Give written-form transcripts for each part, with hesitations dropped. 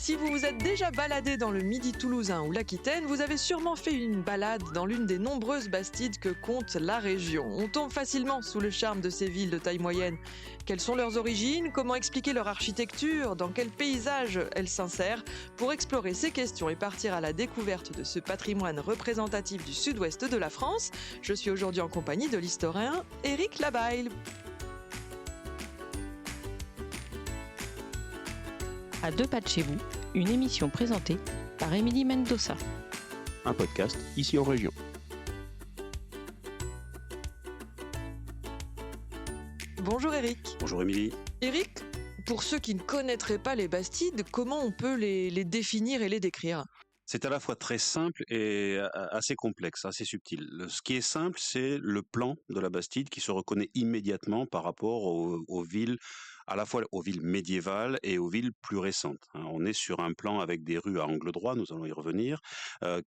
Si vous vous êtes déjà baladé dans le Midi toulousain ou l'Aquitaine, vous avez sûrement fait une balade dans l'une des nombreuses bastides que compte la région. On tombe facilement sous le charme de ces villes de taille moyenne. Quelles sont leurs origines? Comment expliquer leur architecture? Dans quel paysage elles s'insèrent? Pour explorer ces questions et partir à la découverte de ce patrimoine représentatif du sud-ouest de la France, je suis aujourd'hui en compagnie de l'historien Éric Labaille. À deux pas de chez vous, une émission présentée par Émilie Mendoza. Un podcast ici en région. Bonjour Éric. Bonjour Émilie. Éric, pour ceux qui ne connaîtraient pas les bastides, comment on peut les définir et les décrire? C'est à la fois très simple et assez complexe, assez subtil. Ce qui est simple, c'est le plan de la Bastide qui se reconnaît immédiatement par rapport aux villes, à la fois aux villes médiévales et aux villes plus récentes. On est sur un plan avec des rues à angle droit, nous allons y revenir,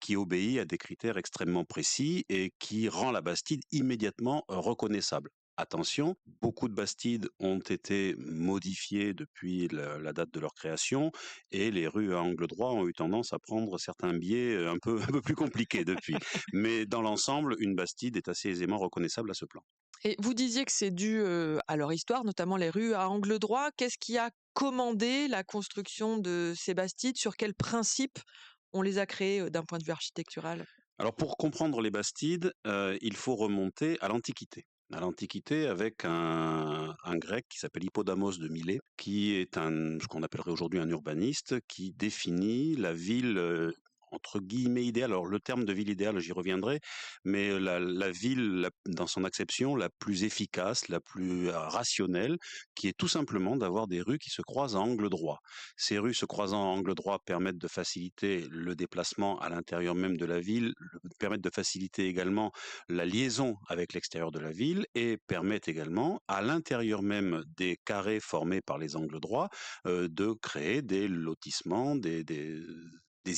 qui obéit à des critères extrêmement précis et qui rend la Bastide immédiatement reconnaissable. Attention, beaucoup de bastides ont été modifiées depuis la date de leur création et les rues à angle droit ont eu tendance à prendre certains biais un peu plus compliqués depuis. Mais dans l'ensemble, une bastide est assez aisément reconnaissable à ce plan. Et vous disiez que c'est dû à leur histoire, notamment les rues à angle droit. Qu'est-ce qui a commandé la construction de ces bastides? Sur quels principes on les a créées d'un point de vue architectural? Alors pour comprendre les bastides, il faut remonter à l'Antiquité. À l'Antiquité avec un grec qui s'appelle Hippodamos de Milet, qui est ce qu'on appellerait aujourd'hui un urbaniste, qui définit la ville entre guillemets idéale. Alors le terme de ville idéale, j'y reviendrai, mais la ville dans son acception la plus efficace, la plus rationnelle, qui est tout simplement d'avoir des rues qui se croisent à angle droit. Ces rues se croisant à angle droit permettent de faciliter le déplacement à l'intérieur même de la ville, permettent de faciliter également la liaison avec l'extérieur de la ville et permettent également, à l'intérieur même des carrés formés par les angles droits, de créer des lotissements, des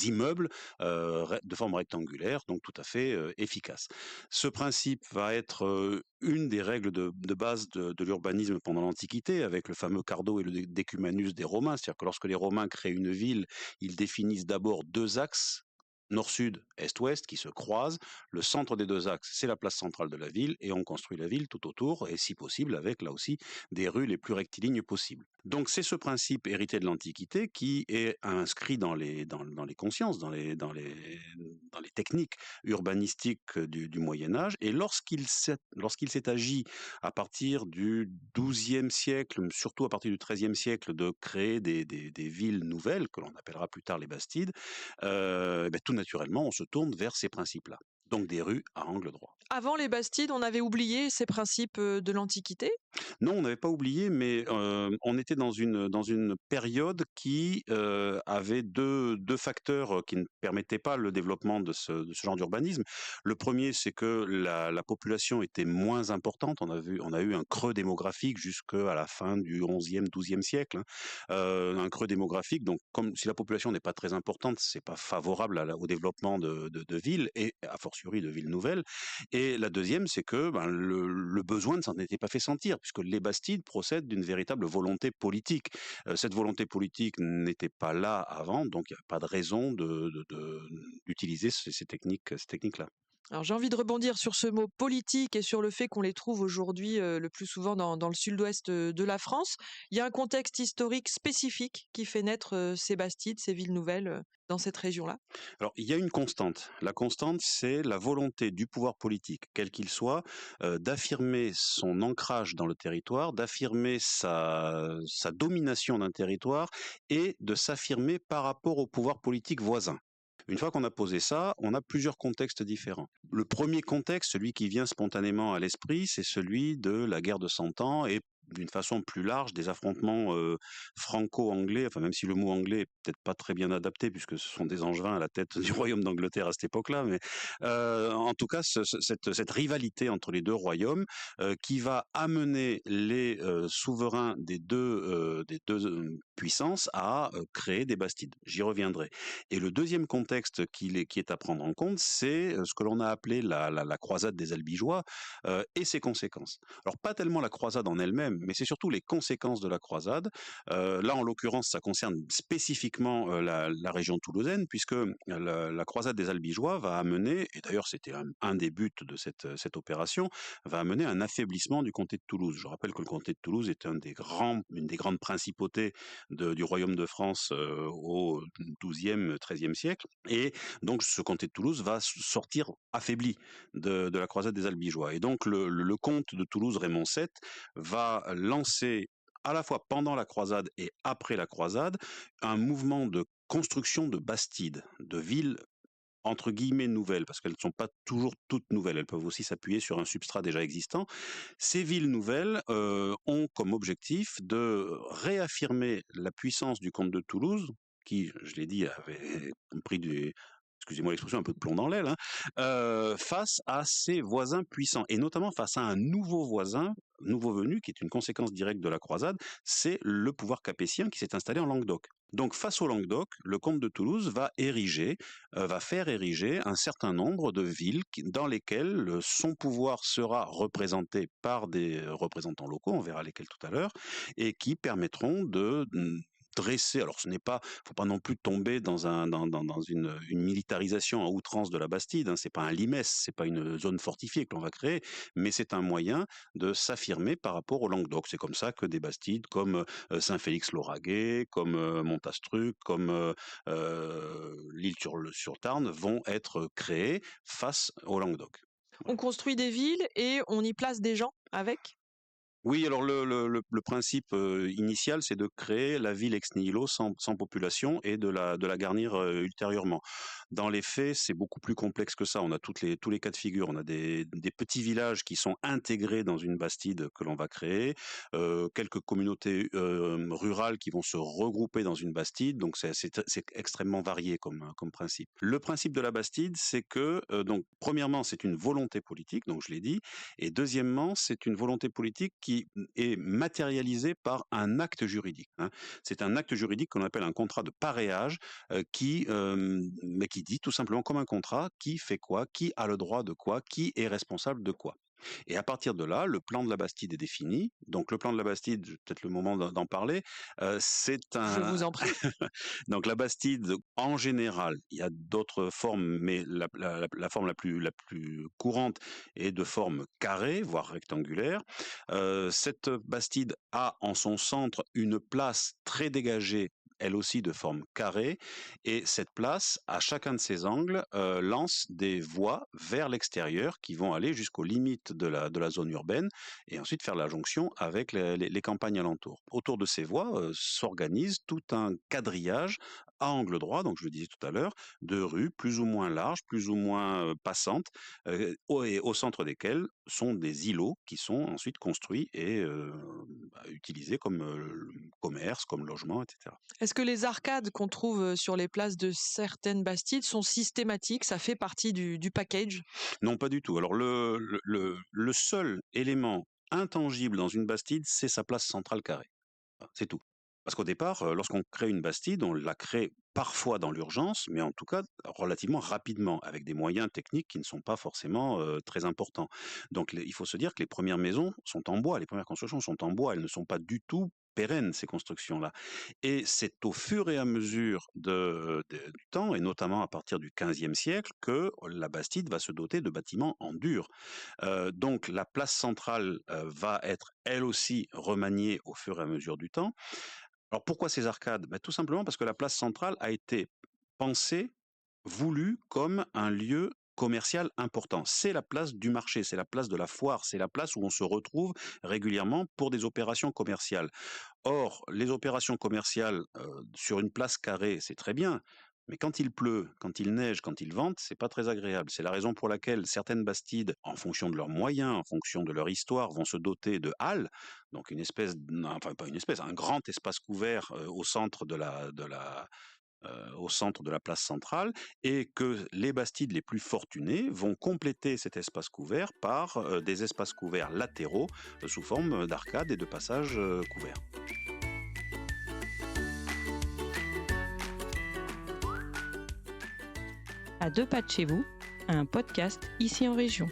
immeubles de forme rectangulaire, donc tout à fait efficace. Ce principe va être une des règles de base de l'urbanisme pendant l'Antiquité, avec le fameux Cardo et le Decumanus des Romains, c'est-à-dire que lorsque les Romains créent une ville, ils définissent d'abord deux axes, nord-sud, est-ouest, qui se croisent. Le centre des deux axes, c'est la place centrale de la ville, et on construit la ville tout autour, et si possible, avec là aussi des rues les plus rectilignes possibles. Donc c'est ce principe hérité de l'Antiquité qui est inscrit dans les consciences, dans les techniques urbanistiques du Moyen Âge, et lorsqu'il s'est agi à partir du XIIe siècle, surtout à partir du XIIIe siècle, de créer des villes nouvelles, que l'on appellera plus tard les Bastides, tout naturellement, on se tourne vers ces principes-là. Donc des rues à angle droit. Avant les bastides, on avait oublié ces principes de l'Antiquité? Non, on n'avait pas oublié, mais on était dans une période qui avait deux facteurs qui ne permettaient pas le développement de ce genre d'urbanisme. Le premier, c'est que la population était moins importante. On a eu un creux démographique jusqu'à la fin du XIe, XIIe siècle, hein. Un creux démographique. Donc, comme si la population n'est pas très importante, c'est pas favorable au développement de villes et a fortiori de villes nouvelles. Et la deuxième, c'est que le besoin ne s'en était pas fait sentir, puisque les bastides procèdent d'une véritable volonté politique. Cette volonté politique n'était pas là avant, donc il n'y avait pas de raison d'utiliser ces techniques-là. Alors j'ai envie de rebondir sur ce mot politique et sur le fait qu'on les trouve aujourd'hui le plus souvent dans le sud-ouest de la France. Il y a un contexte historique spécifique qui fait naître ces bastides, ces villes nouvelles dans cette région-là? Alors, il y a une constante. La constante, c'est la volonté du pouvoir politique, quel qu'il soit, d'affirmer son ancrage dans le territoire, d'affirmer sa domination d'un territoire et de s'affirmer par rapport au pouvoir politique voisin. Une fois qu'on a posé ça, on a plusieurs contextes différents. Le premier contexte, celui qui vient spontanément à l'esprit, c'est celui de la guerre de Cent Ans et d'une façon plus large des affrontements franco-anglais, enfin même si le mot anglais est peut-être pas très bien adapté puisque ce sont des Angevins à la tête du royaume d'Angleterre à cette époque-là, mais en tout cas cette rivalité entre les deux royaumes qui va amener les souverains des deux puissances à créer des bastides. J'y reviendrai. Et le deuxième contexte qui est à prendre en compte, c'est ce que l'on a appelé la croisade des Albigeois et ses conséquences. Alors pas tellement la croisade en elle-même, mais c'est surtout les conséquences de la croisade. Là, en l'occurrence, ça concerne spécifiquement la région toulousaine, puisque la croisade des Albigeois va amener, et d'ailleurs c'était un des buts de cette opération, va amener un affaiblissement du comté de Toulouse. Je rappelle que le comté de Toulouse est une des grandes principautés du royaume de France au XIIe, XIIIe siècle, et donc ce comté de Toulouse va sortir affaibli de la croisade des Albigeois. Et donc le comte de Toulouse, Raymond VII, va lancer à la fois pendant la croisade et après la croisade, un mouvement de construction de bastides, de villes entre guillemets nouvelles, parce qu'elles ne sont pas toujours toutes nouvelles, elles peuvent aussi s'appuyer sur un substrat déjà existant. Ces villes nouvelles ont comme objectif de réaffirmer la puissance du comte de Toulouse, qui, je l'ai dit, avait pris excusez-moi l'expression, un peu de plomb dans l'aile, face à ses voisins puissants, et notamment face à un nouveau voisin, nouveau venu, qui est une conséquence directe de la croisade, c'est le pouvoir capétien qui s'est installé en Languedoc. Donc face au Languedoc, le comte de Toulouse va faire ériger un certain nombre de villes dans lesquelles son pouvoir sera représenté par des représentants locaux, on verra lesquels tout à l'heure, et qui permettront de dresser. Alors, faut pas non plus tomber dans une militarisation à outrance de la Bastide. Hein. C'est pas un limès, c'est pas une zone fortifiée que l'on va créer, mais c'est un moyen de s'affirmer par rapport au Languedoc. C'est comme ça que des bastides comme Saint-Félix-Lauragais, comme Montastruc, comme l'Île-sur-Tarn vont être créées face au Languedoc. On construit des villes et on y place des gens avec ? Oui, alors le principe initial, c'est de créer la ville ex nihilo sans population et de la garnir ultérieurement. Dans les faits, c'est beaucoup plus complexe que ça. On a tous les cas de figure. On a des petits villages qui sont intégrés dans une bastide que l'on va créer, quelques communautés rurales qui vont se regrouper dans une bastide. Donc c'est extrêmement varié comme principe. Le principe de la bastide, c'est que donc premièrement, c'est une volonté politique, donc je l'ai dit, et deuxièmement, c'est une volonté politique qui est matérialisée par un acte juridique. Hein. C'est un acte juridique qu'on appelle un contrat de paréage qui dit tout simplement comme un contrat qui fait quoi, qui a le droit de quoi, qui est responsable de quoi. Et à partir de là, le plan de la Bastide est défini. Donc le plan de la Bastide, peut-être le moment d'en parler, c'est un... Je vous en prie. Donc la Bastide, en général, il y a d'autres formes, mais la forme la plus courante est de forme carrée, voire rectangulaire. Cette Bastide a en son centre une place très dégagée, elle aussi de forme carrée, et cette place, à chacun de ses angles, lance des voies vers l'extérieur qui vont aller jusqu'aux limites de la zone urbaine et ensuite faire la jonction avec les campagnes alentours. Autour de ces voies s'organise tout un quadrillage à angle droit, donc je le disais tout à l'heure, de rues plus ou moins larges, plus ou moins passantes, et au centre desquelles sont des îlots qui sont ensuite construits et utilisés comme commerce, comme logement, etc. Est-ce que les arcades qu'on trouve sur les places de certaines bastides sont systématiques ? Ça fait partie du package ? Non, pas du tout. Alors le seul élément intangible dans une bastide, c'est sa place centrale carrée. C'est tout. Parce qu'au départ, lorsqu'on crée une bastide, on la crée parfois dans l'urgence, mais en tout cas relativement rapidement, avec des moyens techniques qui ne sont pas forcément très importants. Donc il faut se dire que les premières maisons sont en bois, les premières constructions sont en bois, elles ne sont pas du tout pérennes, ces constructions-là. Et c'est au fur et à mesure du temps, et notamment à partir du XVe siècle, que la Bastide va se doter de bâtiments en dur. Donc la place centrale va être elle aussi remaniée au fur et à mesure du temps. Alors pourquoi ces arcades ? Tout simplement parce que la place centrale a été pensée, voulue comme un lieu commercial important. C'est la place du marché, c'est la place de la foire, c'est la place où on se retrouve régulièrement pour des opérations commerciales. Or, les opérations commerciales sur une place carrée, c'est très bien. Mais quand il pleut, quand il neige, quand il vente, c'est pas très agréable. C'est la raison pour laquelle certaines bastides, en fonction de leurs moyens, en fonction de leur histoire, vont se doter de halles, donc un grand espace couvert au centre au centre de la place centrale, et que les bastides les plus fortunées vont compléter cet espace couvert par des espaces couverts latéraux sous forme d'arcades et de passages couverts. À deux pas de chez vous, un podcast ici en région.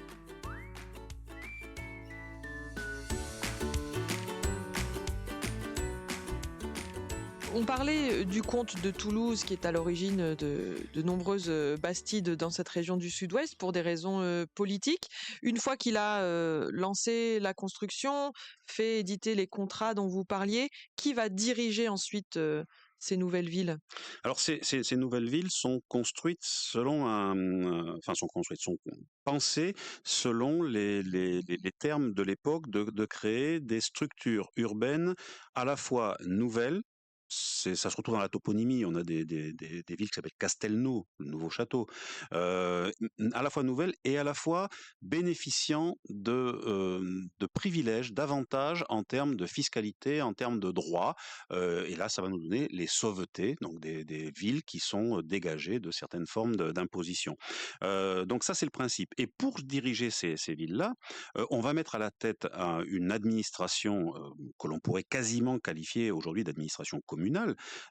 On parlait du comte de Toulouse qui est à l'origine de nombreuses bastides dans cette région du sud-ouest pour des raisons politiques. Une fois qu'il a lancé la construction, fait éditer les contrats dont vous parliez, qui va diriger ensuite ces nouvelles villes? Alors ces nouvelles villes sont construites selon enfin sont pensées selon les termes de l'époque de créer des structures urbaines à la fois nouvelles. Ça se retrouve dans la toponymie. On a des villes qui s'appellent Castelnau, le nouveau château, à la fois nouvelles et à la fois bénéficiant de privilèges, d'avantages en termes de fiscalité, en termes de droits. Et là, ça va nous donner les sauvetés, donc des villes qui sont dégagées de certaines formes d'imposition. Donc ça, c'est le principe. Et pour diriger ces villes-là, on va mettre à la tête une administration que l'on pourrait quasiment qualifier aujourd'hui d'administration communale,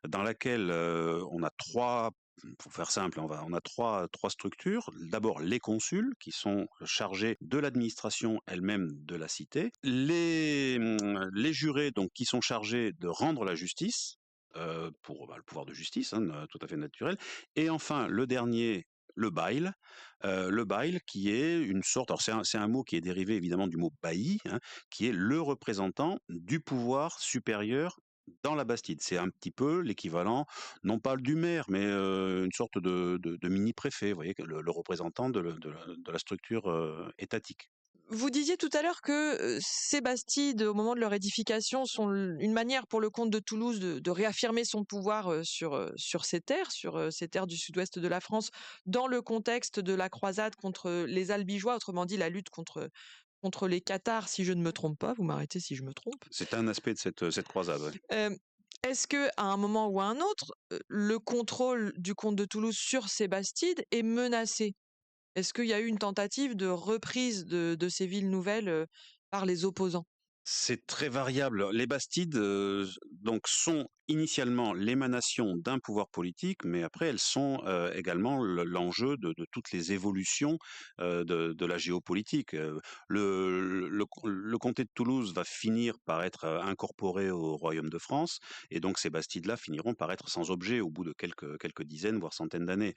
dans laquelle on a trois. Pour faire simple, on a trois structures. D'abord, les consuls, qui sont chargés de l'administration elle-même de la cité. Les jurés, donc, qui sont chargés de rendre la justice, pour le pouvoir de justice, hein, tout à fait naturel. Et enfin, le dernier, le bail qui est une sorte, alors c'est un mot qui est dérivé évidemment du mot bailli, hein, qui est le représentant du pouvoir supérieur dans la Bastide. C'est un petit peu l'équivalent, non pas du maire, mais une sorte de mini-préfet, vous voyez, le représentant de la structure étatique. Vous disiez tout à l'heure que ces bastides, au moment de leur édification, sont une manière pour le comte de Toulouse de réaffirmer son pouvoir sur ces terres, ces terres du sud-ouest de la France, dans le contexte de la croisade contre les Albigeois, autrement dit la lutte contre les Cathares, si je ne me trompe pas. Vous m'arrêtez si je me trompe. C'est un aspect de cette croisade, ouais. Euh, Est-ce que à un moment ou à un autre, le contrôle du comte de Toulouse sur ces bastides est menacé? Est-ce qu'il y a eu une tentative de reprise de ces villes nouvelles, par les opposants? C'est très variable. Les Bastides, donc sont initialement l'émanation d'un pouvoir politique, mais après elles sont, également l'enjeu de toutes les évolutions, de la géopolitique. Le comté de Toulouse va finir par être, incorporé au royaume de France et donc ces Bastides-là finiront par être sans objet au bout de quelques dizaines, voire centaines d'années.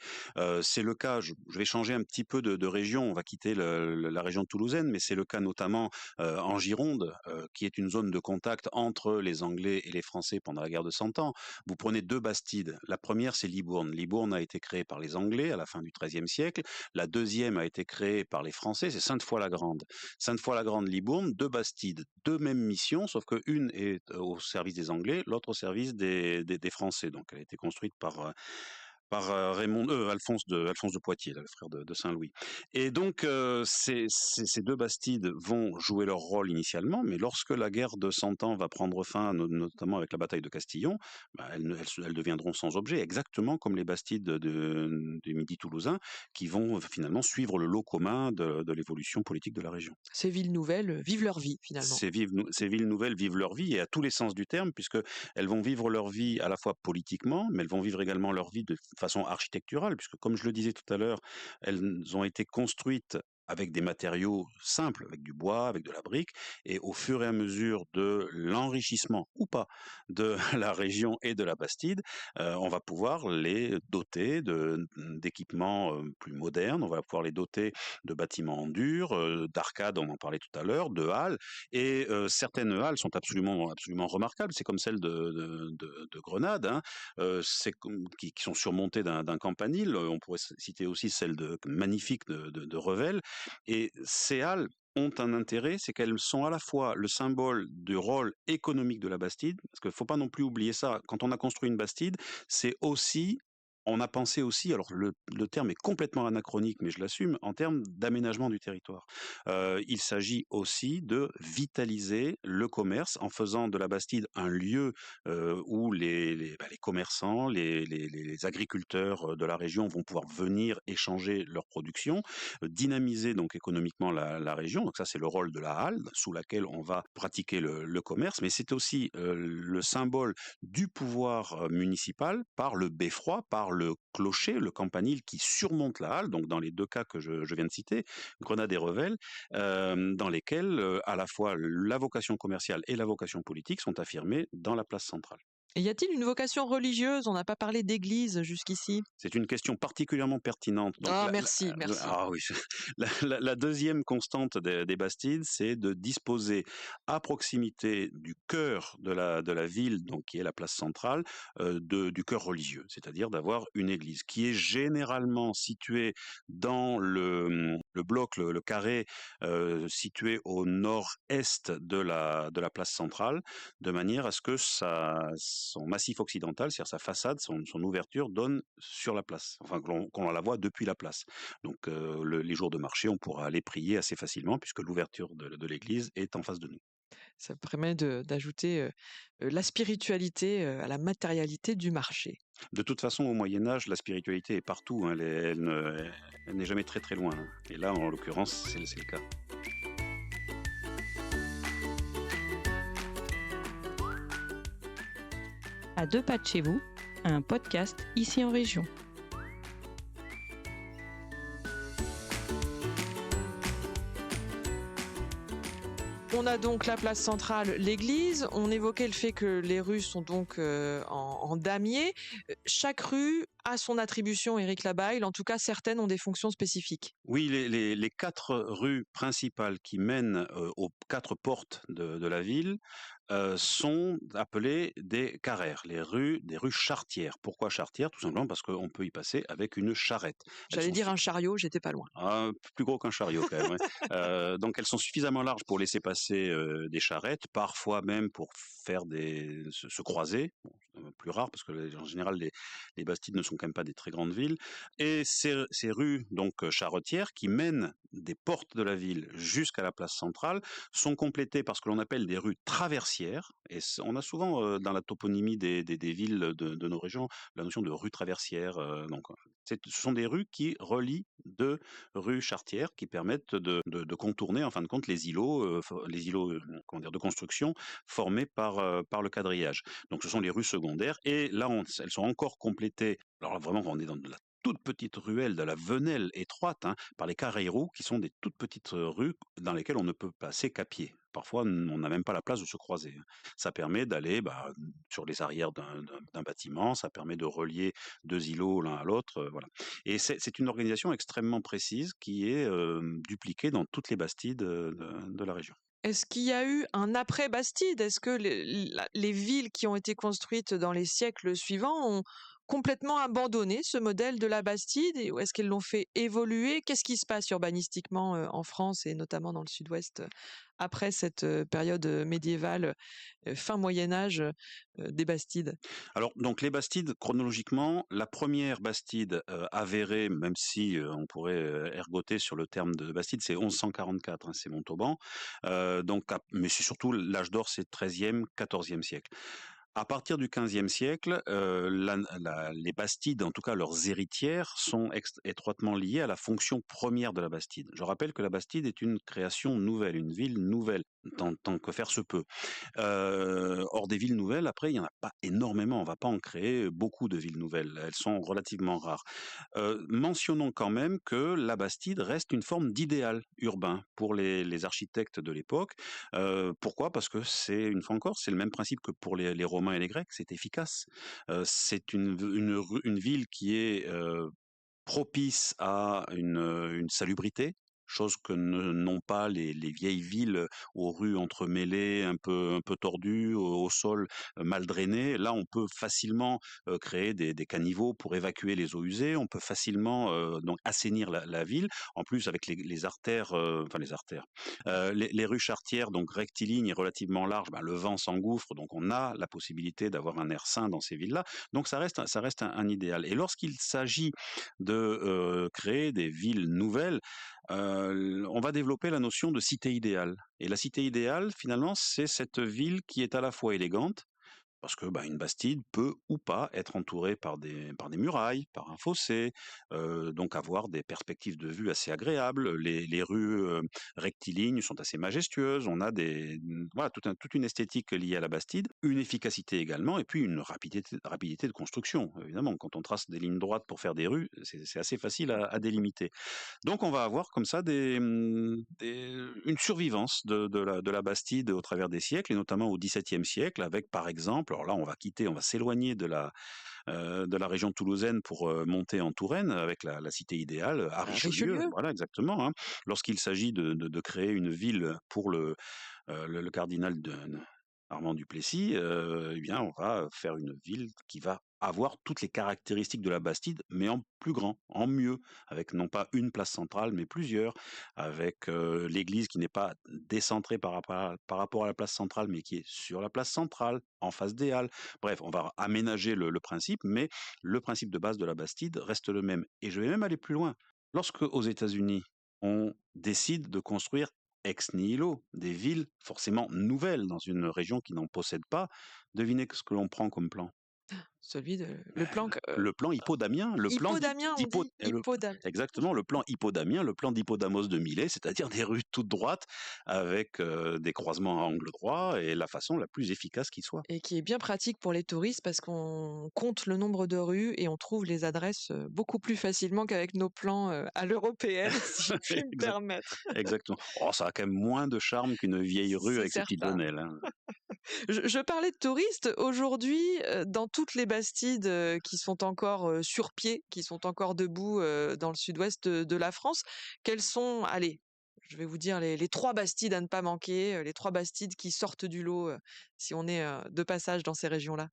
C'est le cas, je vais changer un petit peu de région, on va quitter la région toulousaine, mais c'est le cas notamment en Gironde, qui est une zone de contact entre les Anglais et les Français pendant la guerre de Cent Ans. Vous prenez deux bastides. La première, c'est Libourne. Libourne a été créée par les Anglais à la fin du XIIIe siècle. La deuxième a été créée par les Français, c'est Sainte-Foy-la-Grande. Sainte-Foy-la-Grande, Libourne, deux bastides, deux mêmes missions, sauf qu'une est au service des Anglais, l'autre au service des Français. Donc elle a été construite par Alphonse de Poitiers, là, le frère de Saint-Louis. Et donc, ces deux bastides vont jouer leur rôle initialement, mais lorsque la guerre de Cent Ans va prendre fin, notamment avec la bataille de Castillon, bah, elles deviendront sans objet, exactement comme les bastides du Midi toulousain, qui vont finalement suivre le lot commun de l'évolution politique de la région. Ces villes nouvelles, vivent leur vie finalement. Ces villes nouvelles vivent leur vie et à tous les sens du terme, puisque elles vont vivre leur vie à la fois politiquement, mais elles vont vivre également leur vie de façon architecturale, puisque comme je le disais tout à l'heure, elles ont été construites avec des matériaux simples, avec du bois, avec de la brique, et au fur et à mesure de l'enrichissement ou pas de la région et de la Bastide, on va pouvoir les doter d'équipements plus modernes, on va pouvoir les doter de bâtiments en dur, d'arcades, on en parlait tout à l'heure, de halles, et certaines halles sont absolument remarquables. C'est comme celle de Grenade, hein, qui sont surmontées d'un campanile. On pourrait citer aussi celle magnifique de Revel. Et ces halles ont un intérêt, c'est qu'elles sont à la fois le symbole du rôle économique de la Bastide, parce qu'il ne faut pas non plus oublier ça. Quand on a construit une Bastide, c'est aussi on a pensé aussi, alors le terme est complètement anachronique, mais je l'assume, en termes d'aménagement du territoire. Il s'agit aussi de vitaliser le commerce en faisant de la Bastide un lieu où les commerçants, les agriculteurs de la région vont pouvoir venir échanger leur production, dynamiser donc économiquement la région. Donc ça, c'est le rôle de la halle sous laquelle on va pratiquer le commerce, mais c'est aussi le symbole du pouvoir municipal par le beffroi, par le clocher, le campanile qui surmonte la halle, donc dans les deux cas que je viens de citer, Grenade et Revel, dans lesquels à la fois la vocation commerciale et la vocation politique sont affirmées dans la place centrale. Et y a-t-il une vocation religieuse? On n'a pas parlé d'église jusqu'ici. C'est une question particulièrement pertinente. Donc Ah, merci, merci. ah oui, la 2e constante des bastides, c'est de disposer à proximité du cœur de la ville, donc qui est la place centrale, du cœur religieux. C'est-à-dire d'avoir une église qui est généralement située dans le bloc, le carré, situé au nord-est de la place centrale, de manière à ce que son massif occidental, c'est-à-dire sa façade, son ouverture, donne sur la place, enfin qu'on la voit depuis la place. Donc les jours de marché, on pourra aller prier assez facilement puisque l'ouverture de l'église est en face de nous. Ça permet d'ajouter la spiritualité à la matérialité du marché. De toute façon, au Moyen Âge, la spiritualité est partout, hein, elle n'est jamais très très loin, hein. Et là, en l'occurrence, c'est le cas. À 2 pas de chez vous, un podcast ici en région. On a donc la place centrale, l'église. On évoquait le fait que les rues sont donc en damier. Chaque rue a son attribution, Éric Labaille. En tout cas, certaines ont des fonctions spécifiques. Oui, les 4 rues principales qui mènent aux 4 portes de la ville sont appelées des carrères, des rues charretières. Pourquoi charretières? Tout simplement parce qu'on peut y passer avec une charrette. J'allais dire un chariot, j'étais pas loin. Plus gros qu'un chariot quand même, ouais. Donc elles sont suffisamment larges pour laisser passer des charrettes, parfois même pour faire se croiser. Bon, c'est plus rare parce que en général les bastides ne sont quand même pas des très grandes villes. Et ces rues donc charretières qui mènent des portes de la ville jusqu'à la place centrale sont complétées par ce que l'on appelle des rues traversières. Et on a souvent dans la toponymie des villes de nos régions la notion de rue traversière. Donc ce sont des rues qui relient 2 rues charretières qui permettent de contourner en fin de compte les îlots, comment dire, de construction formés par le quadrillage. Donc ce sont les rues secondaires et là elles sont encore complétées. Alors là, vraiment, on est dans de la toute petite ruelle, de la venelle étroite, hein, par les carreyrous, qui sont des toutes petites rues dans lesquelles on ne peut passer qu'à pied. Parfois, on n'a même pas la place de se croiser, hein. Ça permet d'aller sur les arrières d'un bâtiment, ça permet de relier 2 îlots l'un à l'autre, voilà. Et c'est une organisation extrêmement précise qui est dupliquée dans toutes les bastides de la région. Est-ce qu'il y a eu un après-Bastide? Est-ce que les villes qui ont été construites dans les siècles suivants ont complètement abandonné ce modèle de la Bastide ou est-ce qu'elles l'ont fait évoluer? Qu'est-ce qui se passe urbanistiquement en France et notamment dans le sud-ouest après cette période médiévale, fin Moyen Âge des Bastides? Alors, donc les bastides, chronologiquement, la première bastide avérée, même si on pourrait ergoter sur le terme de bastide, c'est 1144, hein, c'est Montauban. Mais c'est surtout l'âge d'or, c'est 13e, 14e siècle. À partir du XVe siècle, les bastides, en tout cas leurs héritières, sont étroitement liées à la fonction première de la bastide. Je rappelle que la bastide est une création nouvelle, une ville nouvelle, tant que faire se peut. Or des villes nouvelles, après, il y en a pas énormément. On ne va pas en créer beaucoup de villes nouvelles. Elles sont relativement rares. Mentionnons quand même que la bastide reste une forme d'idéal urbain pour les architectes de l'époque. Pourquoi? Parce que une fois encore, c'est le même principe que pour les Romains et les Grecs, c'est efficace. C'est une ville qui est propice à une salubrité, chose que n'ont pas les vieilles villes aux rues entremêlées, un peu tordues, au sol mal drainé. Là, on peut facilement créer des caniveaux pour évacuer les eaux usées. On peut facilement donc assainir la ville. En plus, avec les artères, les rues charretières, donc rectilignes et relativement larges, le vent s'engouffre, donc on a la possibilité d'avoir un air sain dans ces villes-là. Donc ça reste un idéal. Et lorsqu'il s'agit de créer des villes nouvelles, on va développer la notion de cité idéale. Et la cité idéale, finalement, c'est cette ville qui est à la fois élégante, parce que une bastide peut ou pas être entourée par des murailles, par un fossé, donc avoir des perspectives de vue assez agréables. Les rues rectilignes sont assez majestueuses. On a voilà, toute une esthétique liée à la bastide, une efficacité également, et puis une rapidité de construction. Évidemment, quand on trace des lignes droites pour faire des rues, c'est assez facile à délimiter. Donc on va avoir comme ça une survivance de la bastide au travers des siècles, et notamment au XVIIe siècle, avec par exemple exemple. Alors là, on va s'éloigner de la région toulousaine pour monter en Touraine avec la cité idéale à Richelieu. Voilà, exactement. Hein. Lorsqu'il s'agit de créer une ville pour le cardinal Armand Duplessis, eh bien, on va faire une ville qui va avoir toutes les caractéristiques de la Bastide, mais en plus grand, en mieux, avec non pas une place centrale, mais plusieurs, avec l'église qui n'est pas décentrée par rapport à la place centrale, mais qui est sur la place centrale, en face des halles. Bref, on va aménager le principe, mais le principe de base de la Bastide reste le même. Et je vais même aller plus loin. Lorsque, aux États-Unis, on décide de construire ex nihilo, des villes forcément nouvelles dans une région qui n'en possède pas, devinez ce que l'on prend comme plan. Celui de le plan le plan hippodamien, exactement, le plan hippodamien, le plan d'Hippodamos de Milet, c'est-à-dire des rues toutes droites avec des croisements à angle droit et la façon la plus efficace qui soit. Et qui est bien pratique pour les touristes parce qu'on compte le nombre de rues et on trouve les adresses beaucoup plus facilement qu'avec nos plans à l'européenne, si je puis me permettre. Exactement. Oh, ça a quand même moins de charme qu'une vieille rue avec ses petites tonnelles. Hein. Je parlais de touristes. Aujourd'hui, dans toutes les bastides qui sont encore sur pied, qui sont encore debout dans le sud-ouest de la France, quelles sont, allez, je vais vous dire les 3 bastides à ne pas manquer, les 3 bastides qui sortent du lot si on est de passage dans ces régions-là?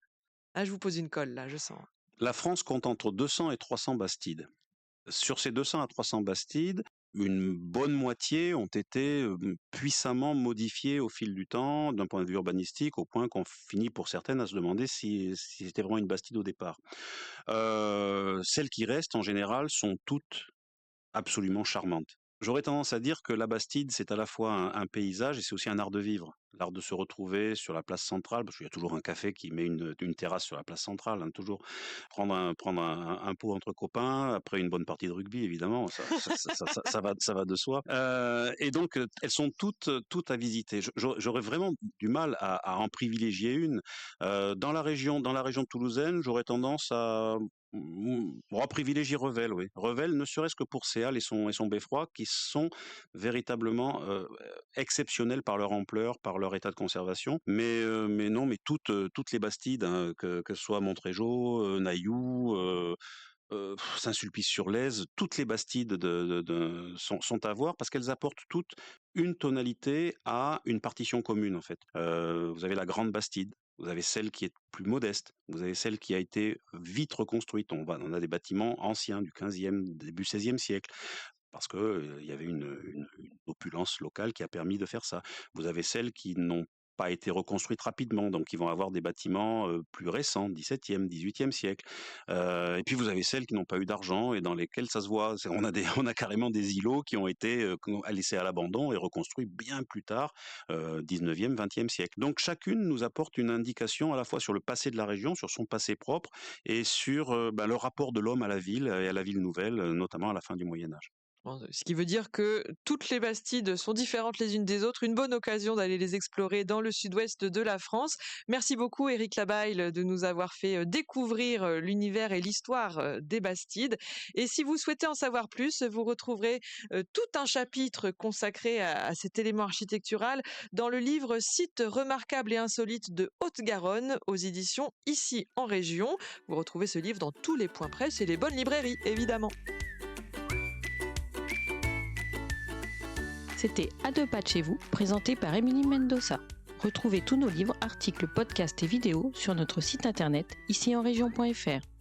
Ah, je vous pose une colle là, je sens. La France compte entre 200 et 300 bastides. Sur ces 200 à 300 bastides, une bonne moitié ont été puissamment modifiées au fil du temps, d'un point de vue urbanistique, au point qu'on finit pour certaines à se demander si c'était vraiment une bastide au départ. Celles qui restent, en général, sont toutes absolument charmantes. J'aurais tendance à dire que la Bastide, c'est à la fois un paysage et c'est aussi un art de vivre. L'art de se retrouver sur la place centrale, parce qu'il y a toujours un café qui met une terrasse sur la place centrale, hein, toujours prendre un pot entre copains, après une bonne partie de rugby, évidemment, ça va de soi. Et donc, elles sont toutes à visiter. J'aurais vraiment du mal à en privilégier une. Dans la région toulousaine, j'aurais tendance à privilégier Revel, oui. Revel, ne serait-ce que pour ses halles et son beffroi, qui sont véritablement exceptionnels par leur ampleur, par leur état de conservation. Mais toutes les bastides, hein, que ce soit Montrégeau, Nailloux, Saint-Sulpice-sur-Lèze, toutes les bastides sont à voir parce qu'elles apportent toutes une tonalité à une partition commune, en fait. Vous avez la grande bastide, vous avez celle qui est plus modeste, vous avez celle qui a été vite reconstruite. On a des bâtiments anciens du 15e, début 16e siècle, parce qu'il y avait une opulence locale qui a permis de faire ça. Vous avez celles qui n'ont pas été reconstruites rapidement, donc ils vont avoir des bâtiments plus récents, 17e, 18e siècle. Et puis vous avez celles qui n'ont pas eu d'argent et dans lesquelles ça se voit. On a carrément des îlots qui ont été laissés à l'abandon et reconstruits bien plus tard, 19e, 20e siècle. Donc chacune nous apporte une indication à la fois sur le passé de la région, sur son passé propre et sur le rapport de l'homme à la ville et à la ville nouvelle, notamment à la fin du Moyen-Âge. Ce qui veut dire que toutes les bastides sont différentes les unes des autres. Une bonne occasion d'aller les explorer dans le sud-ouest de la France. Merci beaucoup Éric Labaille de nous avoir fait découvrir l'univers et l'histoire des bastides. Et si vous souhaitez en savoir plus, vous retrouverez tout un chapitre consacré à cet élément architectural dans le livre Sites remarquables et insolites de Haute-Garonne aux éditions Ici en Région. Vous retrouvez ce livre dans tous les points presse et les bonnes librairies, évidemment. C'était À 2 pas de chez vous, présenté par Émilie Mendoza. Retrouvez tous nos livres, articles, podcasts et vidéos sur notre site internet icienregion.fr.